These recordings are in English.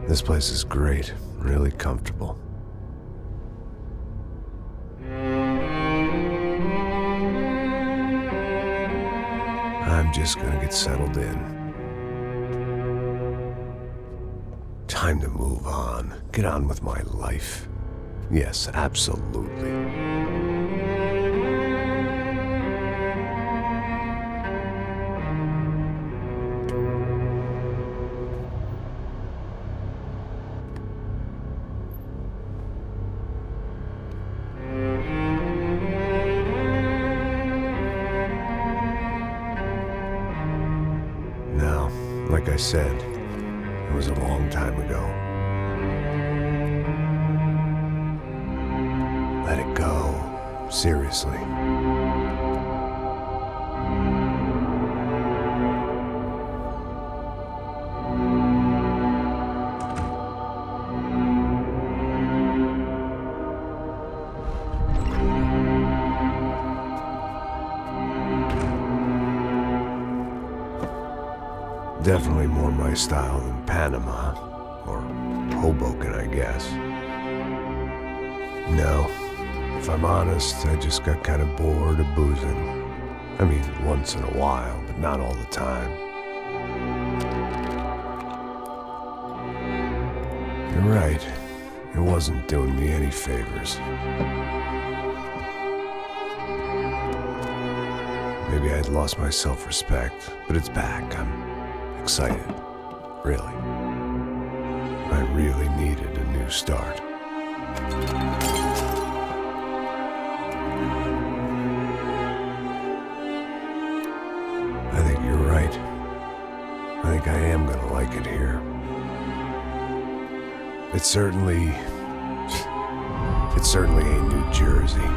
This place is great, really comfortable. I'm just gonna get settled in. Time to move on. Get on with my life. Yes, absolutely. Now, like I said, it was a long time ago. Let it go. Seriously. Definitely more my style than Panama, or Hoboken, I guess. No, if I'm honest, I just got kind of bored of boozing. I mean, once in a while, but not all the time. You're right, it wasn't doing me any favors. Maybe I'd lost my self-respect, but it's back. I'm excited, really. I really needed a new start. I think you're right. I think I am gonna like it here. It certainly ain't New Jersey.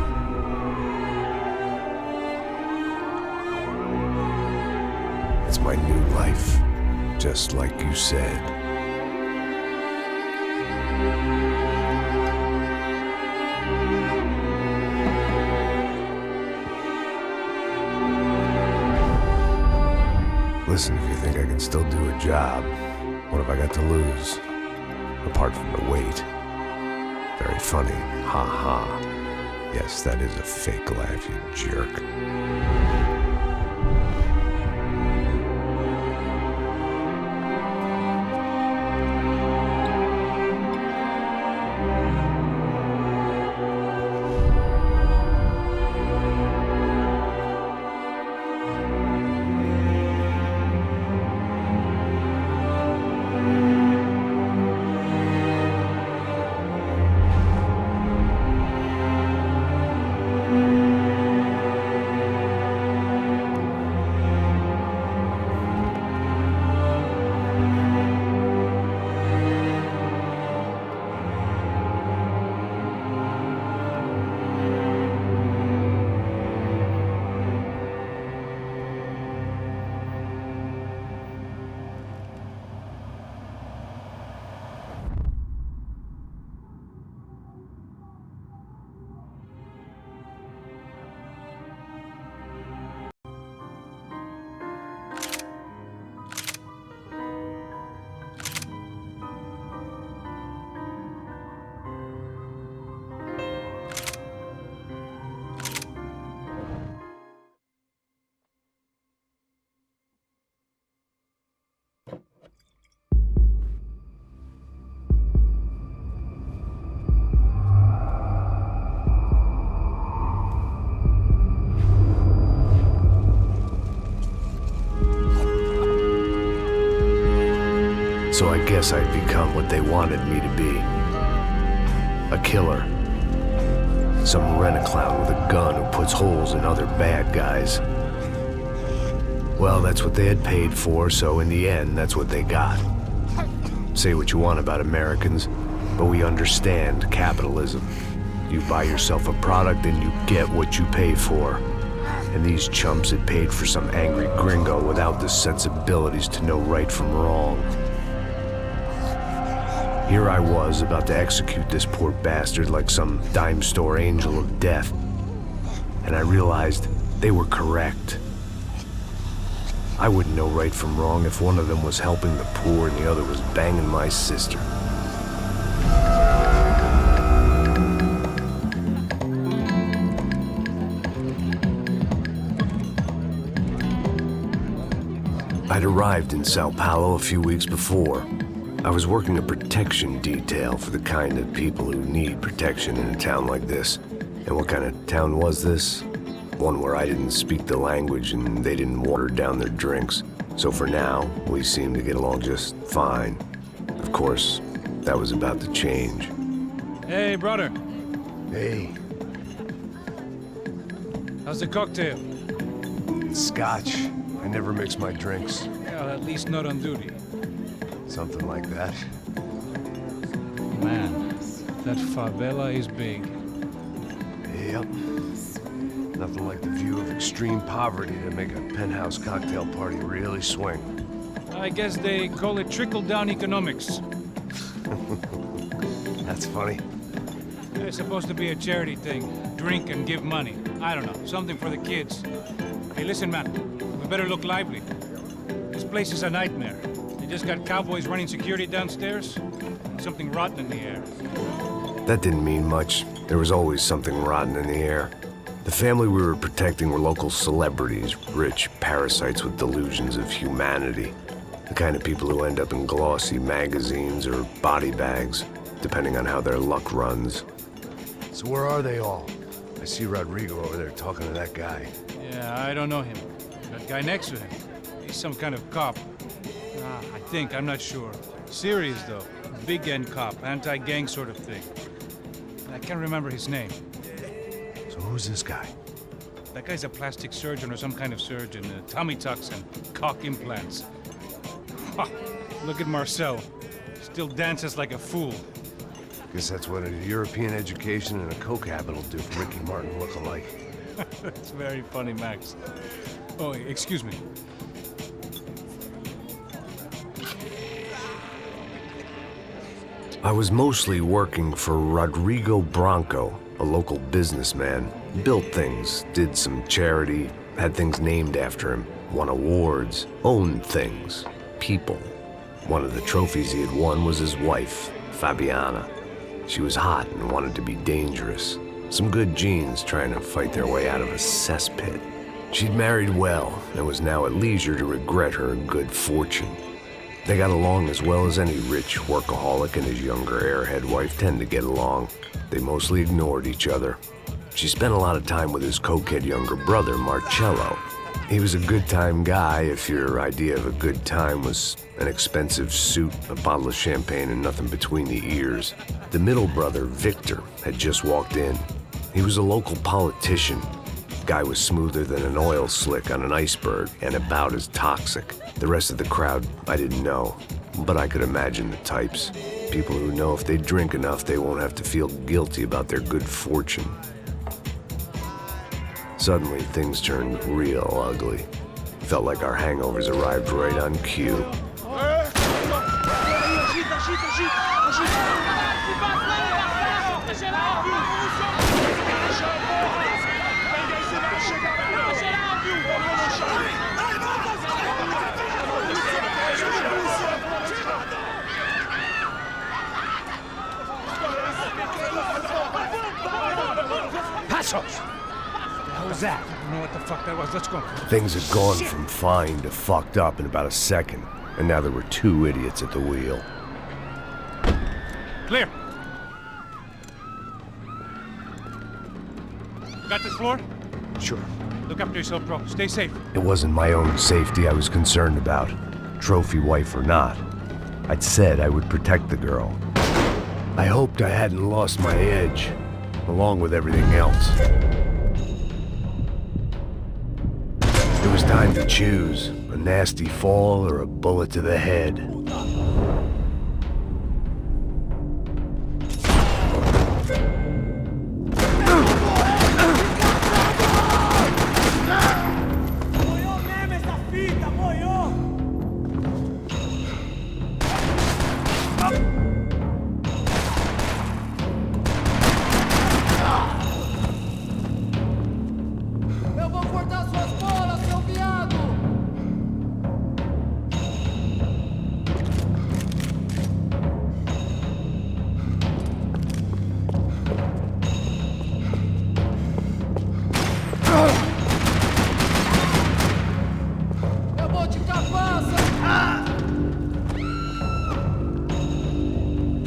It's my new life. Just like you said. Listen, if you think I can still do a job, what have I got to lose? Apart from the weight. Very funny. Ha ha. Yes, that is a fake laugh, you jerk. So I guess I'd become what they wanted me to be. A killer. Some rent-a-clown with a gun who puts holes in other bad guys. Well, that's what they had paid for, so in the end, that's what they got. Say what you want about Americans, but we understand capitalism. You buy yourself a product and you get what you pay for. And these chumps had paid for some angry gringo without the sensibilities to know right from wrong. Here I was, about to execute this poor bastard like some dime store angel of death. And I realized they were correct. I wouldn't know right from wrong if one of them was helping the poor and the other was banging my sister. I'd arrived in Sao Paulo a few weeks before. I was working a protection detail for the kind of people who need protection in a town like this. And what kind of town was this? One where I didn't speak the language and they didn't water down their drinks. So for now, we seemed to get along just fine. Of course, that was about to change. Hey, brother. Hey. How's the cocktail? Scotch. I never mix my drinks. Well, at least not on duty. Something like that. Man, that favela is big. Yep. Nothing like the view of extreme poverty to make a penthouse cocktail party really swing. I guess they call it trickle-down economics. That's funny. It's supposed to be a charity thing. Drink and give money. I don't know, something for the kids. Hey, listen, man. We better look lively. This place is a nightmare. They just got cowboys running security downstairs. And something rotten in the air. That didn't mean much. There was always something rotten in the air. The family we were protecting were local celebrities, rich parasites with delusions of humanity. The kind of people who end up in glossy magazines or body bags, depending on how their luck runs. So where are they all? I see Rodrigo over there talking to that guy. Yeah, I don't know him. That guy next to him. He's some kind of cop. I think, I'm not sure. Serious, though. Big end cop, anti-gang sort of thing. I can't remember his name. So who's this guy? That guy's a plastic surgeon or some kind of surgeon. Tummy tucks and cock implants. Ha! Look at Marcel. Still dances like a fool. Guess that's what a European education and a coke habit will do for Ricky Martin look-alike. That's very funny, Max. Oh, excuse me. I was mostly working for Rodrigo Branco, a local businessman. Built things, did some charity, had things named after him, won awards, owned things, people. One of the trophies he had won was his wife, Fabiana. She was hot and wanted to be dangerous. Some good genes trying to fight their way out of a cesspit. She'd married well and was now at leisure to regret her good fortune. They got along as well as any rich workaholic and his younger airhead wife tend to get along. They mostly ignored each other. She spent a lot of time with his cokehead younger brother, Marcello. He was a good-time guy if your idea of a good time was an expensive suit, a bottle of champagne, and nothing between the ears. The middle brother, Victor, had just walked in. He was a local politician. Guy was smoother than an oil slick on an iceberg and about as toxic. The rest of the crowd, I didn't know, but I could imagine the types. People who know if they drink enough, they won't have to feel guilty about their good fortune. Suddenly, things turned real ugly. Felt like our hangovers arrived right on cue. Passos! What was that? I don't know what the fuck that was. Let's go. Things had gone from fine to fucked up in about a second, and now there were two idiots at the wheel. Clear. Got this floor? Sure. Look after yourself, bro. Stay safe. It wasn't my own safety I was concerned about, trophy wife or not. I'd said I would protect the girl. I hoped I hadn't lost my edge, along with everything else. It was time to choose, a nasty fall or a bullet to the head.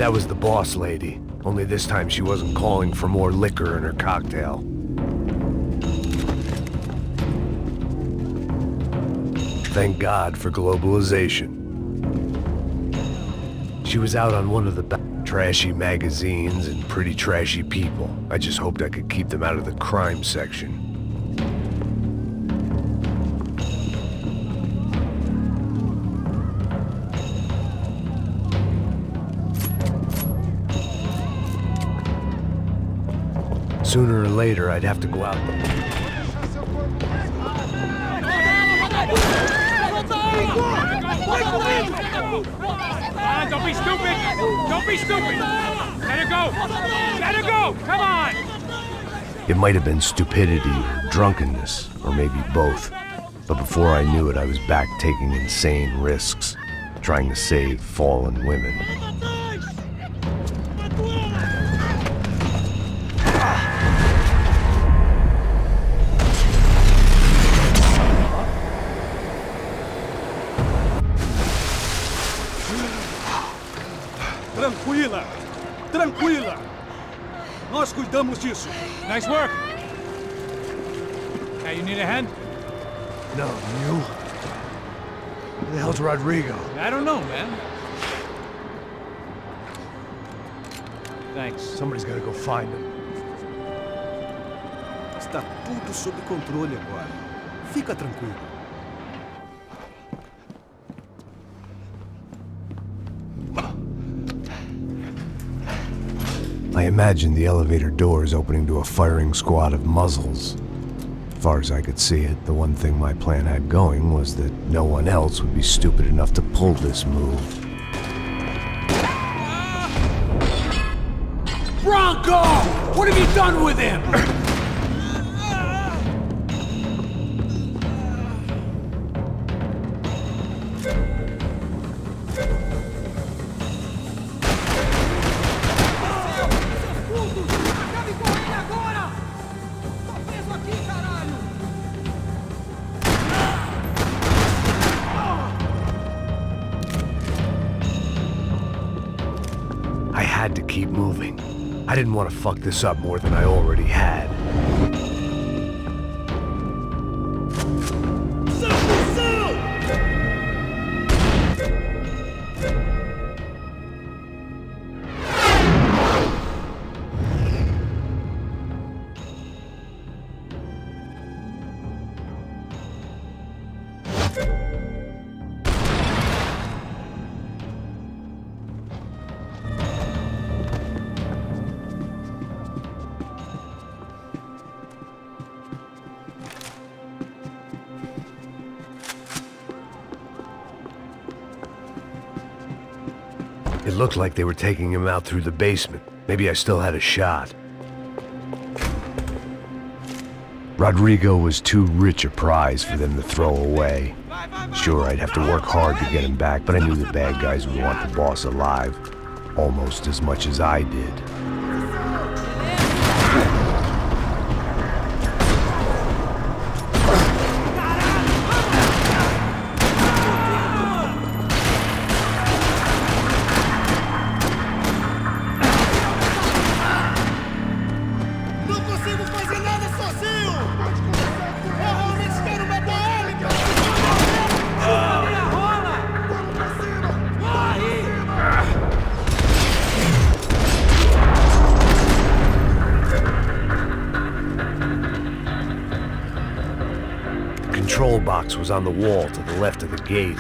That was the boss lady. Only this time she wasn't calling for more liquor in her cocktail. Thank God for globalization. She was out on one of the trashy magazines and pretty trashy people. I just hoped I could keep them out of the crime section. Sooner or later, I'd have to go out. Don't be stupid! Don't be stupid! Let her go! Let her go! Come on! It might have been stupidity or drunkenness, or maybe both. But before I knew it, I was back taking insane risks, trying to save fallen women. Tranquila! Tranquila! Nós cuidamos disso. Nice work! Hey, you need a hand? No, you? Who the hell's Rodrigo? I don't know, man. Thanks. Somebody's gotta go find him. Está tudo sob controle agora. Fica tranquilo. I imagined the elevator doors opening to a firing squad of muzzles. As far as I could see it, the one thing my plan had going was that no one else would be stupid enough to pull this move. Bronco! What have you done with him? I had to keep moving. I didn't want to fuck this up more than I already had. It looked like they were taking him out through the basement. Maybe I still had a shot. Rodrigo was too rich a prize for them to throw away. Sure, I'd have to work hard to get him back, but I knew the bad guys would want the boss alive, almost as much as I did. The control box was on the wall to the left of the gate.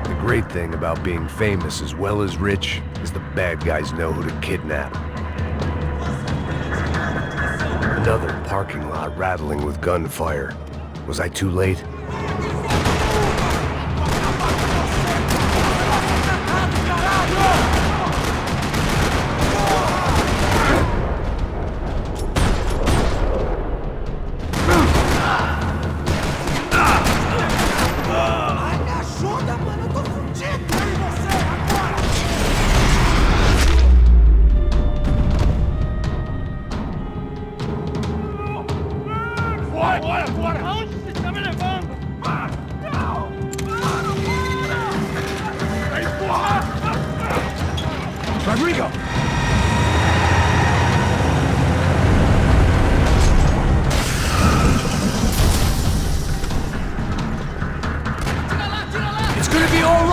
The great thing about being famous as well as rich is the bad guys know who to kidnap. Another parking lot rattling with gunfire. Was I too late? Ajuda, mano, eu tô fudido! Você!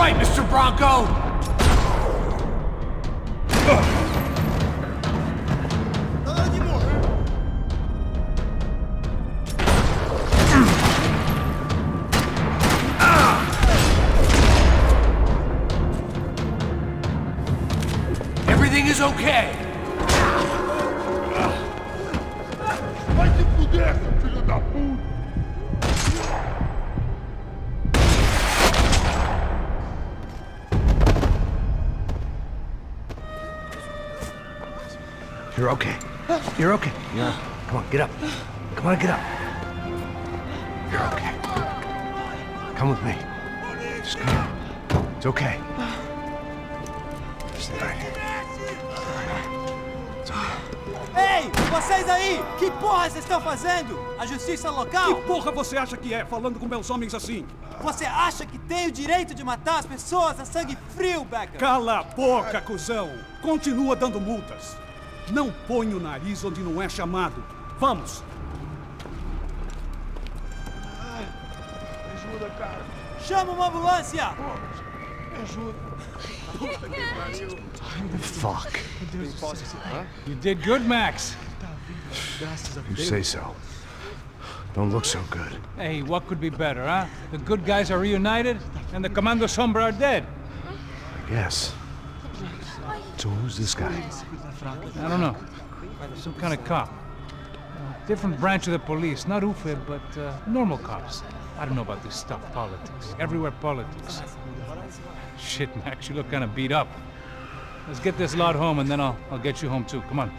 right, Mr. Bronco! Everything is okay. Vai se fuder, seu filho da puta! You're okay. You're okay. Yeah. Come on, get up. Come on, get up. You're okay. Come with me. Just come on. It's okay. Stay right here. It's okay. Ei, vocês aí! Que porra vocês estão fazendo? A justiça local? Que porra você acha que é, falando com meus homens assim? Você acha que tem o direito de matar as pessoas a sangue frio, Becker? Cala a boca, cuzão! Continua dando multas. Não põe o nariz onde não é chamado. Vamos! Me ajuda, cara. Chama uma ambulância! Me ajuda. Fuck. You did good, Max. You say so. Don't look so good. Hey, what could be better, huh? The good guys are reunited, and the Commando Sombra are dead. I guess. So who's this guy? I don't know. Some kind of cop. Different branch of the police. Not UFE, but normal cops. I don't know about this stuff, politics. Everywhere politics. Shit, Max, you look kind of beat up. Let's get this lot home, and then I'll get you home too. Come on.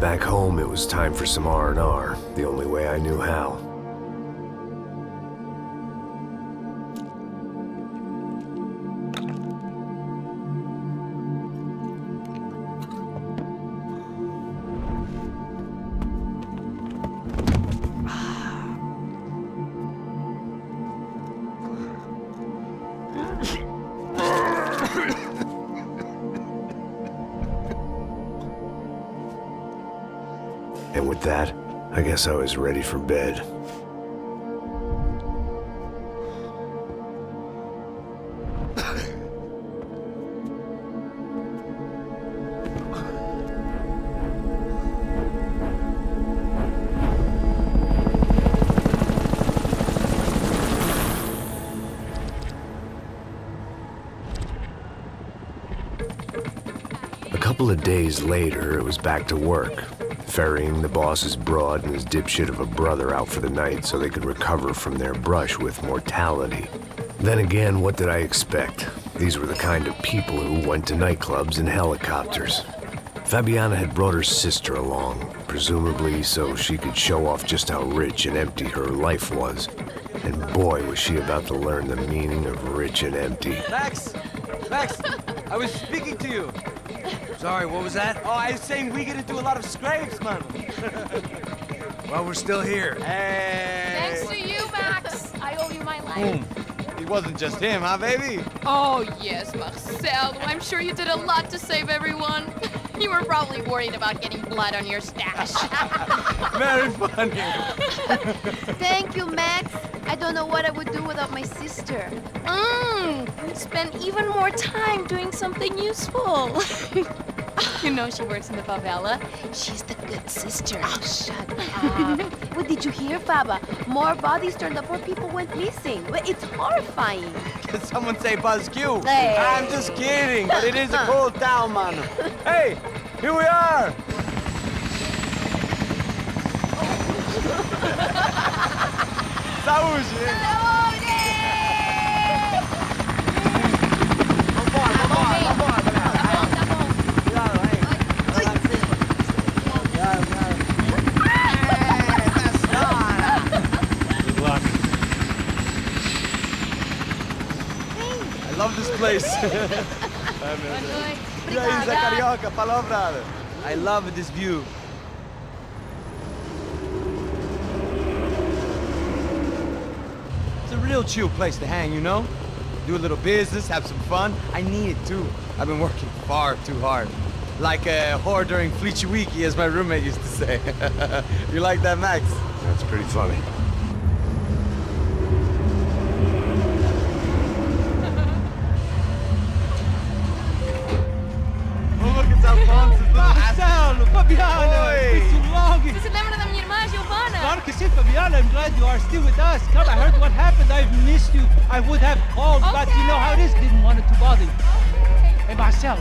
Back home, it was time for some R&R, the only way I knew how. And with that, I guess I was ready for bed. A couple of days later, it was back to work. Ferrying the boss's broad and his dipshit of a brother out for the night so they could recover from their brush with mortality. Then again, what did I expect? These were the kind of people who went to nightclubs in helicopters. Fabiana had brought her sister along, presumably so she could show off just how rich and empty her life was. And boy, was she about to learn the meaning of rich and empty. Max! Max! I was speaking to you! Sorry, what was that? Oh, I was saying we get to do a lot of scrapes, man. Well, we're still here. Hey! Thanks to you, Max. I owe you my life. It wasn't just him, huh, baby? Oh, yes, Marcel. I'm sure you did a lot to save everyone. You were probably worried about getting blood on your stash. Very funny. Thank you, Max. I don't know what I would do without my sister. Spend even more time doing something useful. You know she works in the favela. She's the good sister. Oh, shut up. What did you hear, Faba? More bodies turned up where people went missing. It's horrifying. Did someone say Buzz Q? Hey. I'm just kidding, but it is a cold town, man. Hey, here we are. Saúde! I love this place. E aí, Zé Carioca, palavra. I love this view. It's a real chill place to hang, you know? Do a little business, have some fun. I need it too. I've been working far too hard. Like a whore during Fleechy Weeky, as my roommate used to say. You like that, Max? That's pretty funny. Oh, look, it's Alfonso's little Marcelo, Fabiana, Oi. it's been too long. Você se lembra da minha irmã, Giovanna? Claro que sim, Fabiana. I'm glad you are still with us. Come, I heard what happened. I've missed you. I would have called, but you know how it is. Didn't want it to bother you. Hey, Marcel,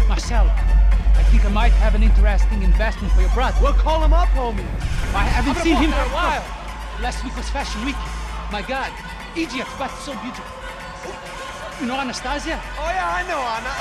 I think I might have an interesting investment for your brother. Well, call him up, homie. I haven't seen him for a while. Last week was Fashion Week. My God, Egypt, but so beautiful. You know Anastasia? Oh, yeah, I know, Anna.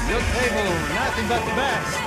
Your table, nothing but the best.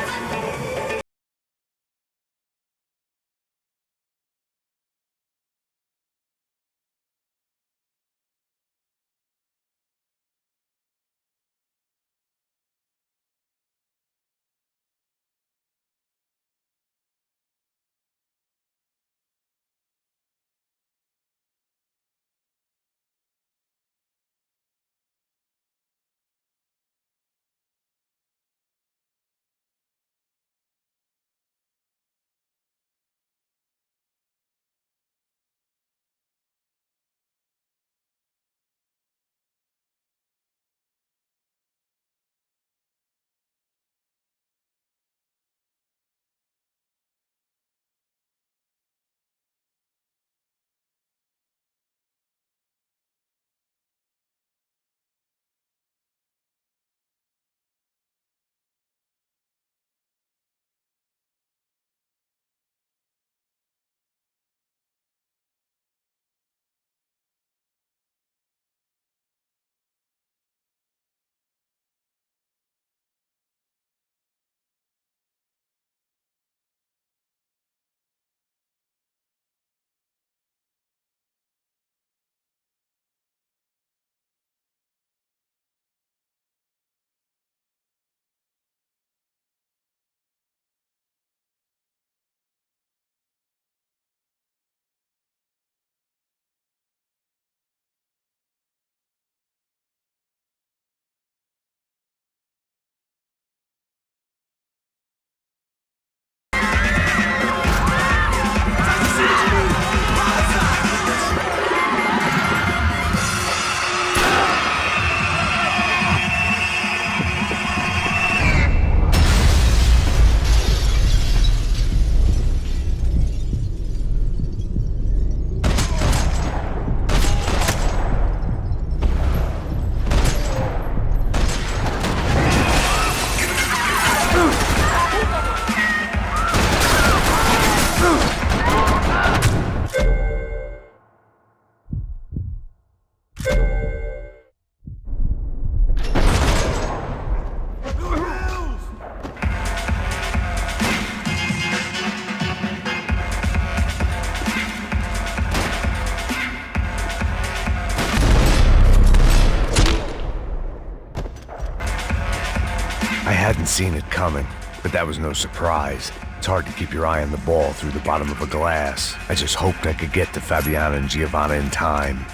I hadn't seen it coming, but that was no surprise. It's hard to keep your eye on the ball through the bottom of a glass. I just hoped I could get to Fabiana and Giovanna in time.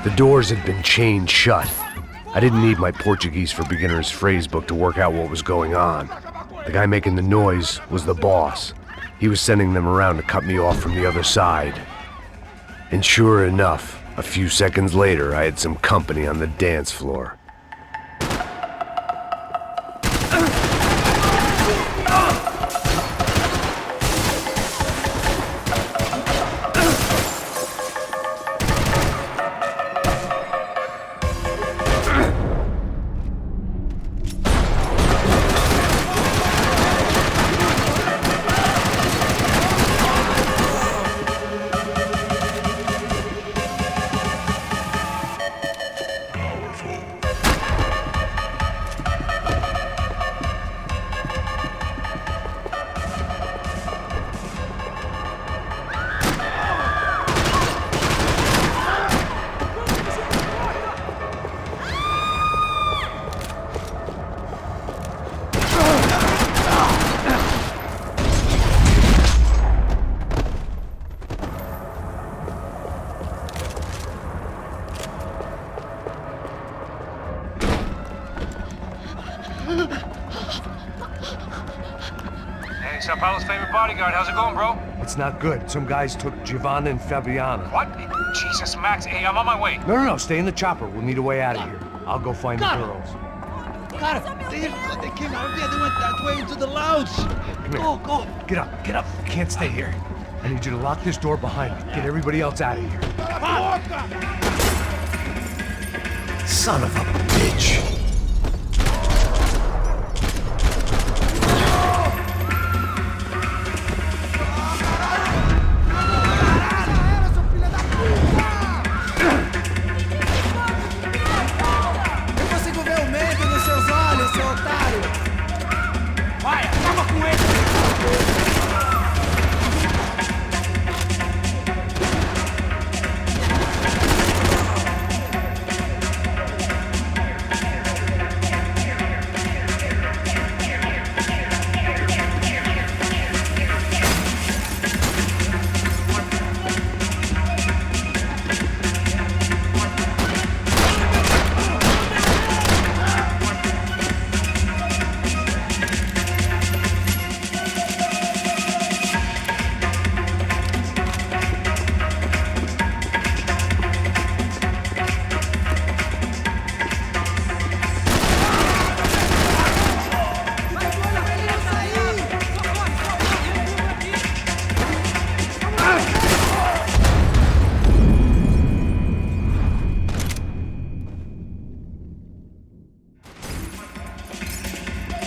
The doors had been chained shut. I didn't need my Portuguese for Beginners phrase book to work out what was going on. The guy making the noise was the boss. He was sending them around to cut me off from the other side. And sure enough, a few seconds later, I had some company on the dance floor. Sao Paulo's favorite bodyguard. How's it going, bro? It's not good. Some guys took Giovanna and Fabiana. What? Jesus, Max. Hey, I'm on my way. No. Stay in the chopper. We'll need a way out of here. I'll go find the girls. Got it. They came out of there. They went that way into the lounge. Come here. Go. Get up. You can't stay here. I need you to lock this door behind me. Get everybody else out of here. Son of a bitch.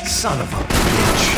Son of a bitch.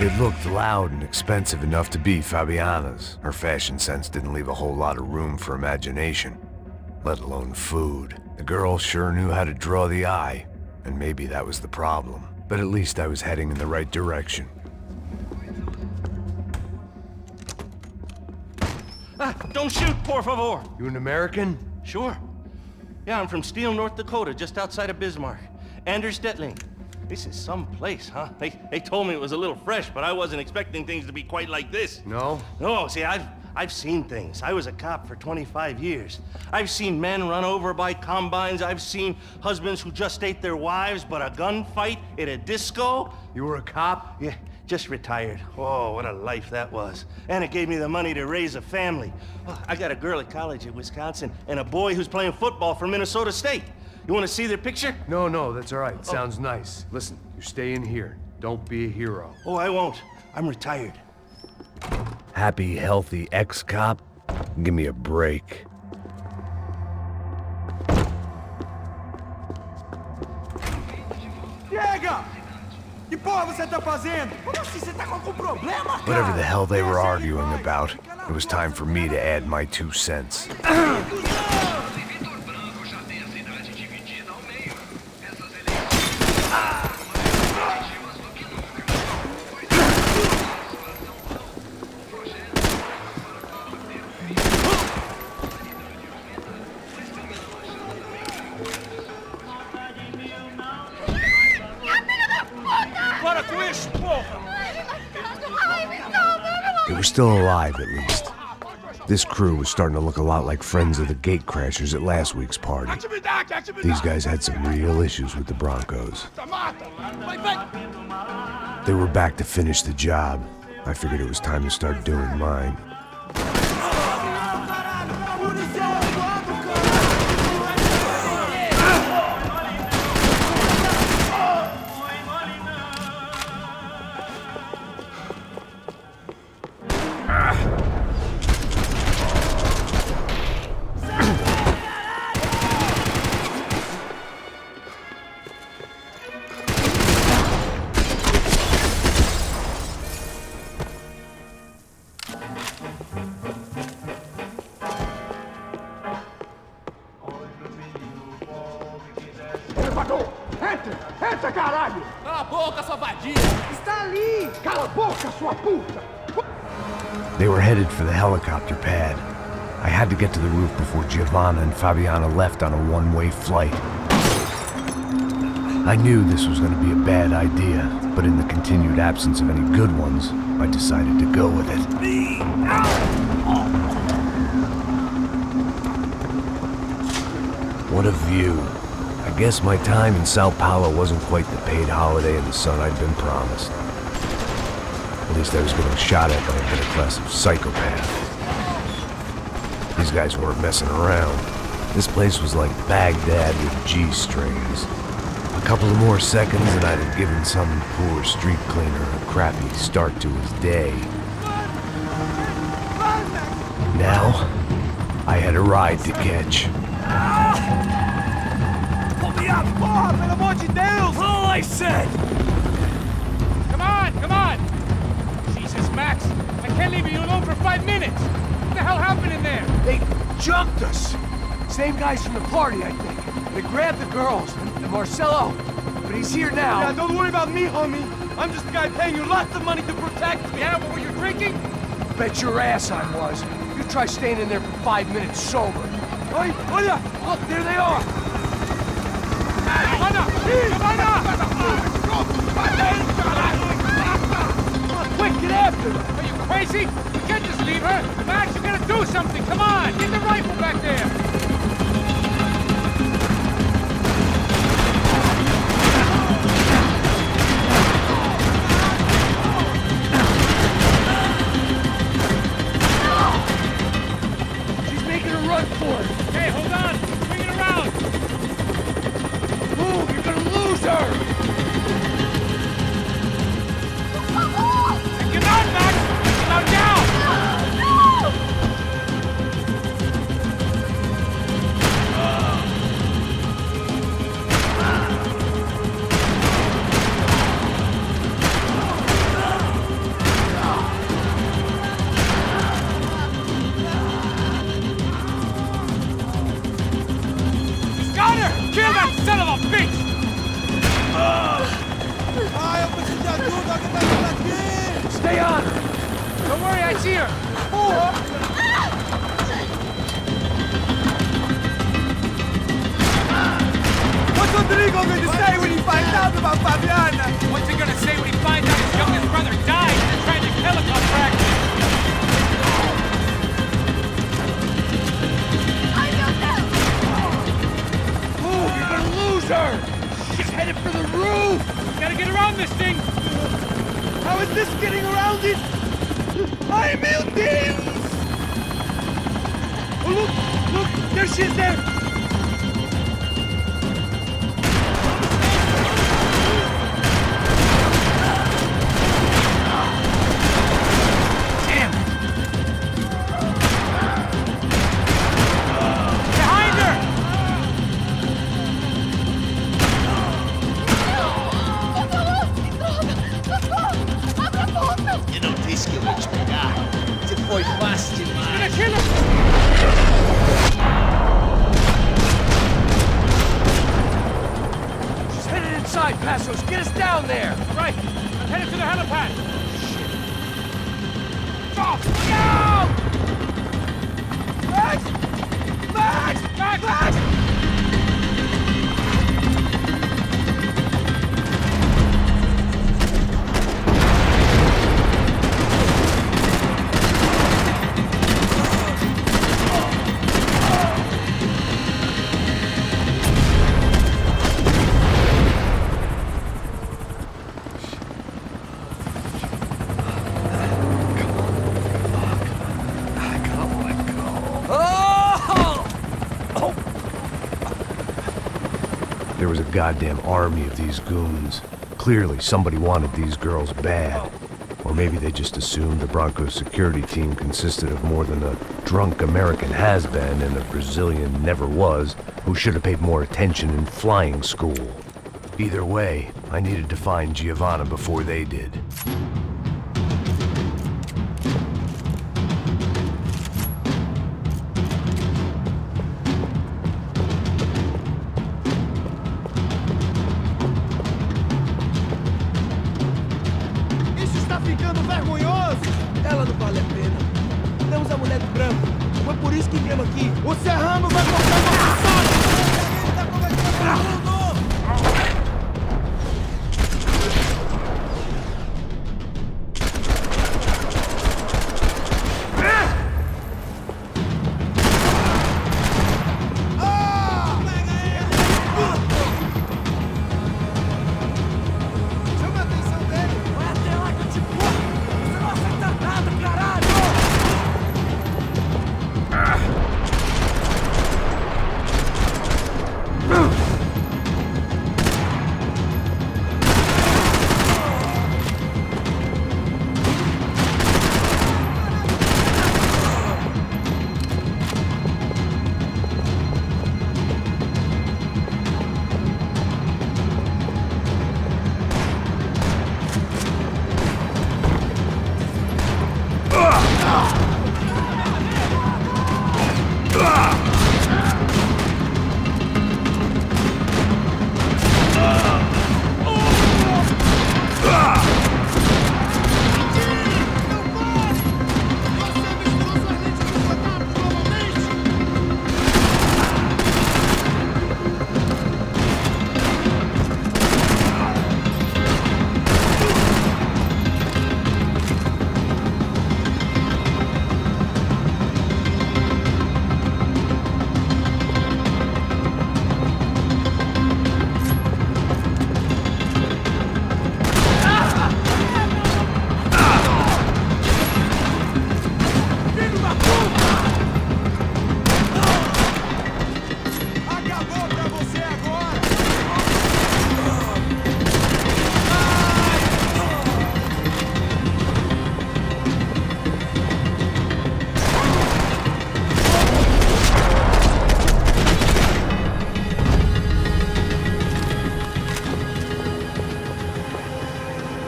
It looked loud and expensive enough to be Fabiana's. Her fashion sense didn't leave a whole lot of room for imagination, let alone food. The girl sure knew how to draw the eye, and maybe that was the problem. But at least I was heading in the right direction. Don't shoot, por favor. You an American? Sure. Yeah, I'm from Steele, North Dakota, just outside of Bismarck. Anders Detling. This is some place, huh? They told me it was a little fresh, but I wasn't expecting things to be quite like this. No? No, see, I've seen things. I was a cop for 25 years. I've seen men run over by combines. I've seen husbands who just ate their wives, but a gunfight at a disco. You were a cop? Yeah, just retired. Oh, what a life that was. And it gave me the money to raise a family. Oh, I got a girl at college at Wisconsin and a boy who's playing football for Minnesota State. You want to see their picture? No, that's all right. Sounds nice. Listen, you stay in here. Don't be a hero. Oh, I won't. I'm retired. Happy, healthy ex-cop? Give me a break. Chega! Que porra você tá fazendo? Como assim? Você tá com algum problema, cara? Whatever the hell they were arguing about, it was time for me to add my 2 cents. They were still alive, at least. This crew was starting to look a lot like friends of the gatecrashers at last week's party. These guys had some real issues with the Broncos. They were back to finish the job. I figured it was time to start doing mine. Entra, caralho! Cala a boca, sua vadia! Está ali! Cala a boca, sua puta! They were headed for the helicopter pad. I had to get to the roof before Giovanna and Fabiana left on a one-way flight. I knew this was going to be a bad idea, but in the continued absence of any good ones, I decided to go with it. What a view. I guess my time in Sao Paulo wasn't quite the paid holiday in the sun I'd been promised. At least I was getting shot at by a middle class of psychopaths. These guys weren't messing around. This place was like Baghdad with G-strings. A couple of more seconds and I'd have given some poor street cleaner a crappy start to his day. Now, I had a ride to catch. Pull me up! Porra, pelo amor de Deus! All I said! Come on, come on! Jesus, Max, I can't leave you alone for 5 minutes! What the hell happened in there? They jumped us. Same guys from the party, I think. They grabbed the girls, and Marcelo, but he's here now. Yeah, don't worry about me, homie. I'm just a guy paying you lots of money to protect me. Yeah, but were you drinking? Bet your ass I was. You try staying in there for 5 minutes sober. Oi, olha! Look, there they are. Quick, get after them! Are you crazy? You can't just leave her! Max, you gotta do something! Come on! Get the rifle back there! She's making a run for it. Hey, hold on! Bring it around! Move, you're gonna lose her! Get out, Max! Now, down! He's got her! Kill that son of a bitch! Ai, eu preciso de ajuda! Alguém tá vindo aqui! Stay on! Don't worry, I see her! What's Rodrigo going to say when he finds out about Fabiana? What's he gonna say when he finds out his youngest brother died in a tragic helicopter accident? Move, you're gonna lose her! She's headed for the roof! Gotta get around this thing! How is this getting around it? Ai, meu Deus! Oh, look! There she is there! down there! Right! I'm headed to the helipad! Stop! Look out! Max! Max! Max! Max! There was a goddamn army of these goons. Clearly, somebody wanted these girls bad. Or maybe they just assumed the Bronco's security team consisted of more than a drunk American has-been and a Brazilian never-was who should have paid more attention in flying school. Either way, I needed to find Giovanna before they did. Ficando vergonhoso! Ela não vale a pena. Temos a mulher do branco. Foi por isso que viemos aqui. O Serrano vai cortar nosso saco! Ele tá cometendo tudo!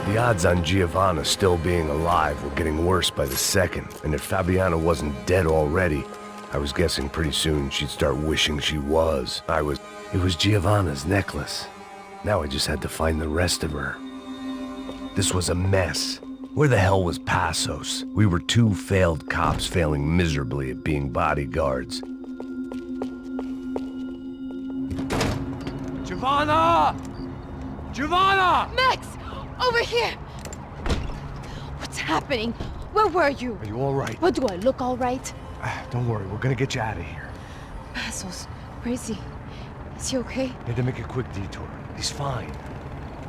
The odds on Giovanna still being alive were getting worse by the second, and if Fabiana wasn't dead already, I was guessing pretty soon she'd start wishing she was. It was Giovanna's necklace. Now I just had to find the rest of her. This was a mess. Where the hell was Passos? We were two failed cops failing miserably at being bodyguards. Giovanna! Giovanna! Max! Over here! What's happening? Where were you? Are you all right? What, do I look all right? Don't worry, we're gonna get you out of here. Passos, where is he? Is he okay? Had to make a quick detour. He's fine.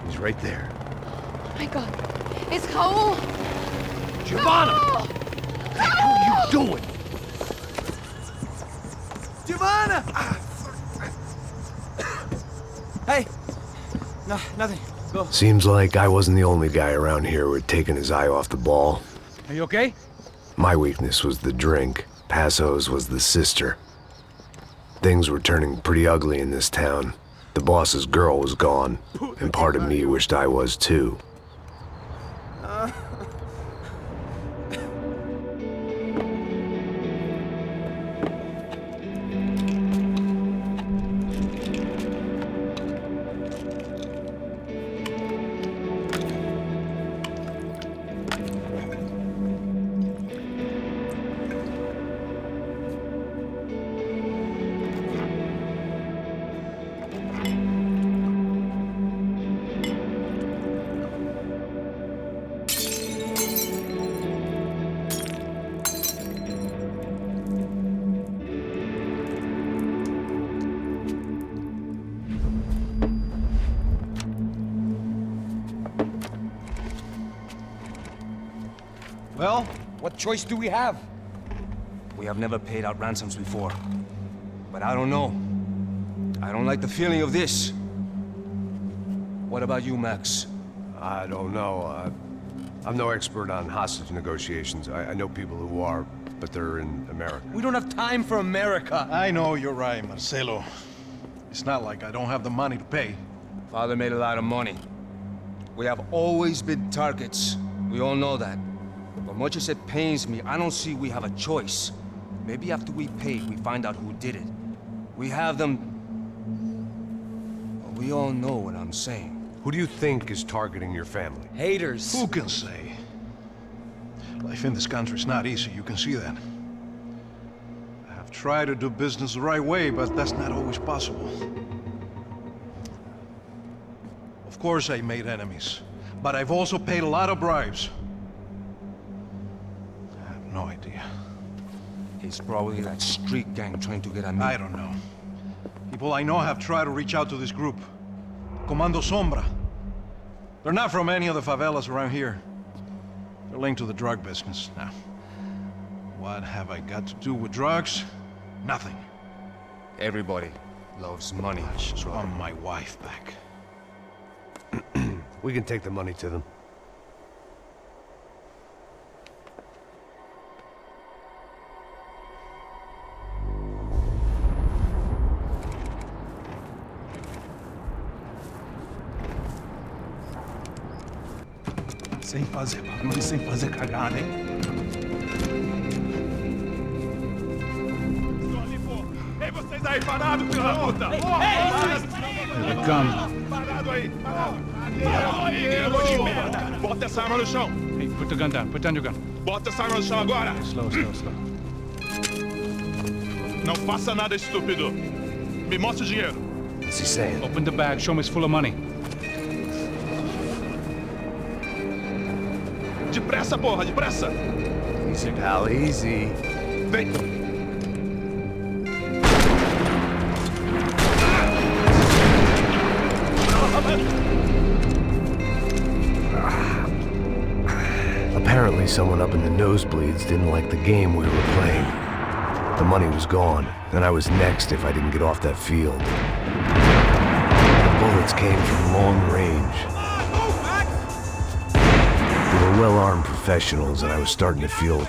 He's right there. Oh my god. It's Raul! Giovanna! Raul! What the hell are you doing? Giovanna! Hey! No, nothing. Go. Seems like I wasn't the only guy around here who had taken his eye off the ball. Are you okay? My weakness was the drink. Passos was the sister. Things were turning pretty ugly in this town. The boss's girl was gone, and part of me wished I was too. Well, what choice do we have? We have never paid out ransoms before. But I don't know. I don't like the feeling of this. What about you, Max? I don't know. I'm no expert on hostage negotiations. I know people who are, but they're in America. We don't have time for America. I know you're right, Marcelo. It's not like I don't have the money to pay. Father made a lot of money. We have always been targets. We all know that. But much as it pains me, I don't see we have a choice. Maybe after we pay, we find out who did it. We have them... Well, we all know what I'm saying. Who do you think is targeting your family? Haters. Who can say? Life in this country is not easy, you can see that. I have tried to do business the right way, but that's not always possible. Of course I made enemies, but I've also paid a lot of bribes. I have no idea. It's probably that street gang trying to get at me. I don't know. People I know have tried to reach out to this group. Comando Sombra. They're not from any of the favelas around here. They're linked to the drug business. Now, what have I got to do with drugs? Nothing. Everybody loves money. I just want my wife back. We can take the money to them. Sem fazer cagada, hein? Ei, vocês aí parados, filha da puta! Parado aí! De merda! Bota essa arma no chão! Hey, put the gun down. Put down your gun. Bota essa arma no chão agora! Slow. Não faça nada estúpido! Me mostre o dinheiro! What's he saying? Open the bag. Show me it's full of money. Depressa, porra! Depressa! Easy, pal, easy. Vem! Apparently someone up in the nosebleeds didn't like the game we were playing. The money was gone, and I was next if I didn't get off that field. The bullets came from long range. They were well-armed professionals, and I was starting to feel